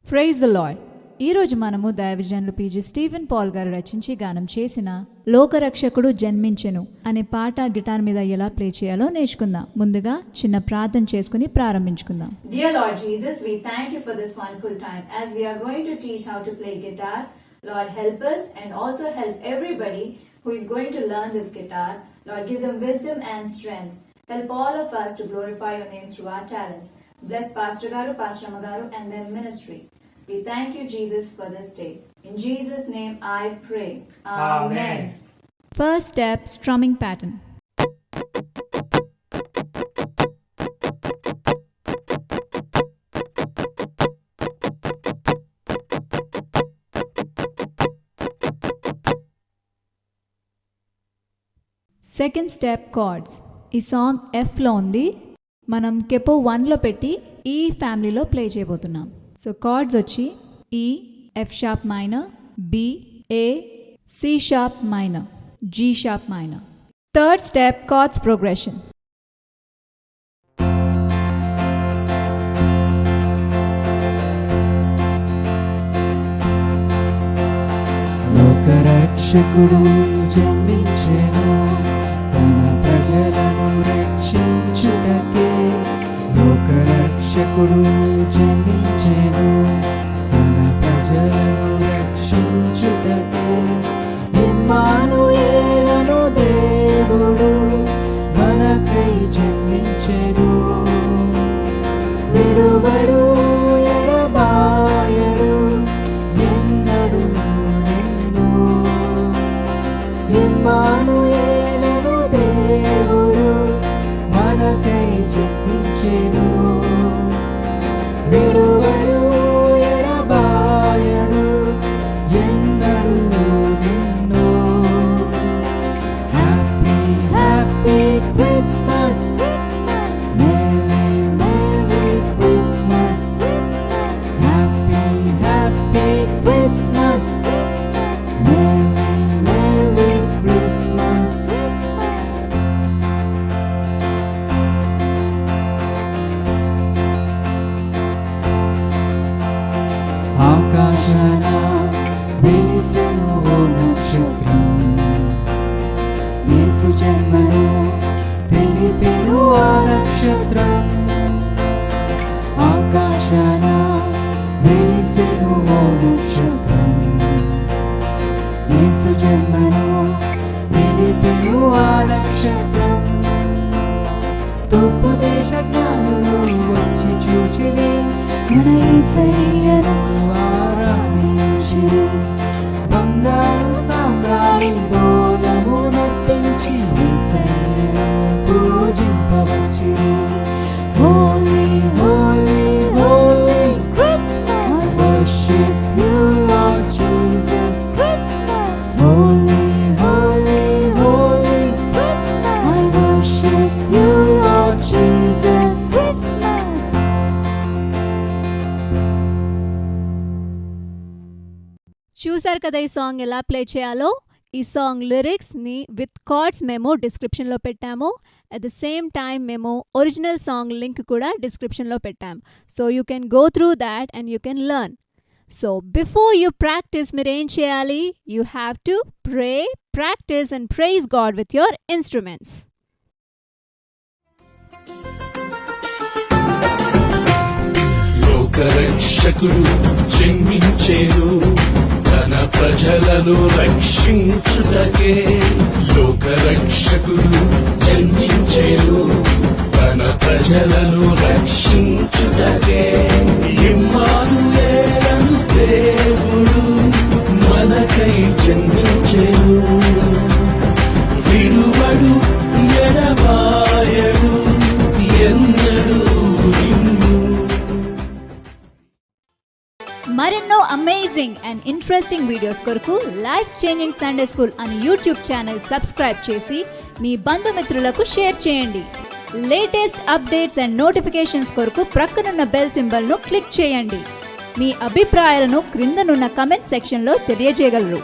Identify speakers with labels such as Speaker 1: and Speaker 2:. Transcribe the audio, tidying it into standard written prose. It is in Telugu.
Speaker 1: Praise the lord. ఈరోజు మనము దైవజనులు పీజీ స్టీవెన్ పాల్ గారు రచించి గానం చేసిన లోక రక్షకుడు జన్మించెను అనే పాట గిటార్ మీద ఎలా ప్లే చేయాలో నేర్చుకుందాం. ముందుగా చిన్న ప్రార్థన చేసుకుని ప్రారంభించుకుందాం.
Speaker 2: Dear Lord Jesus, we thank you for this wonderful time as we are going to teach how to play guitar. Lord, help us and also help everybody who is going to learn this guitar. Lord, give them wisdom and strength. Help all of us to glorify your name through our talents. Bless Pastor Garu, Pastor Amagaru and their ministry. We thank you, Jesus, for this day. In Jesus' name I pray. Amen.
Speaker 1: First step, strumming pattern. Second step cards. ఈ సాంగ్ ఎఫ్లో ఉంది. మనం Capo-1 లో పెట్టి ఈ ఫ్యామిలీలో ప్లే చేయబోతున్నాం. సో కార్డ్స్ వచ్చి E, F sharp minor, B, A, C sharp minor, G sharp minor. Third step chords progression.
Speaker 3: రక్షకుడు జన్మించెను, తన ప్రజలను రక్షించుటకే. లోక రక్షకుడు జన్మించెను, తన ప్రజలను రక్షించుటకే. ఎమ్మానుయేలను దేవుడు మనకై జన్మించెను. విడువడు ఎడబాయడు ఎన్నడు నిన్ను. ఎమ్మానుయేలను దేవుడు మనకై జన్మించెను. విడువడు ఎడబాయడు ఎన్నడు నిన్ను. Happy happy Christmas, merry merry Christmas. Happy happy Christmas, merry merry Christmas. ఆకాశాన వెలిసెను ఓ నక్షత్రం, యేసు జన్మను తెలిపెను ఆ నక్షత్రం. ఆకాశాన వెలిసెను ఓ నక్షత్రం, యేసు జన్మను తెలిపెను ఆ నక్షత్రం. తూర్పు దేశ జ్ఞానులు వచ్చి చూచిరి, మన యేసయ్యను ఆరాధించిరి. బంగారు సామ్రాణి బోలము నర్పించి యేసయ్యను పూజింపవచ్చిరి. Holy holy holy Christmas, I worship you Lord Jesus. Christmas, holy holy holy Christmas, I worship you Lord Jesus. Christmas.
Speaker 1: చూసారు కదా ఈ సాంగ్ ఎలా ప్లే చేయాలో. ఈ సాంగ్ లిరిక్స్ని విత్ కార్డ్స్ మేము డిస్క్రిప్షన్లో పెట్టాము. అట్ ద సేమ్ టైం మేము ఒరిజినల్ సాంగ్ లింక్ కూడా డిస్క్రిప్షన్లో పెట్టాము. So you can go through that and you can learn. So before you practice మీరు ఏం చేయాలి? You have to pray, practice and praise God with your instruments.
Speaker 4: లోకరక్షకుడు జన్మించెను, తన ప్రజలను రక్షించుటకే. లోకరక్షకుడు జన్మించెను, తన ప్రజలను రక్షించుటకే. ఎమ్మానుయేలను దేవుడు మనకై జన్మించెను. విడువడు ఎడబాయడు ఎన్నడు నిన్ను.
Speaker 1: మరెన్నో అమేజింగ్ అండ్ ఇంట్రెస్టింగ్ వీడియోస్ కొరకు లైఫ్ చేంజింగ్ సండే స్కూల్ అనే యూట్యూబ్ ఛానల్ సబ్స్క్రైబ్ చేసి మీ బంధుమిత్రులకు షేర్ చేయండి. లేటెస్ట్ అప్డేట్స్ అండ్ నోటిఫికేషన్స్ కొరకు ప్రక్కనున్న బెల్ సింబల్ను క్లిక్ చేయండి. మీ అభిప్రాయాలను క్రిందనున్న కమెంట్ సెక్షన్లో తెలియజేయగలరు.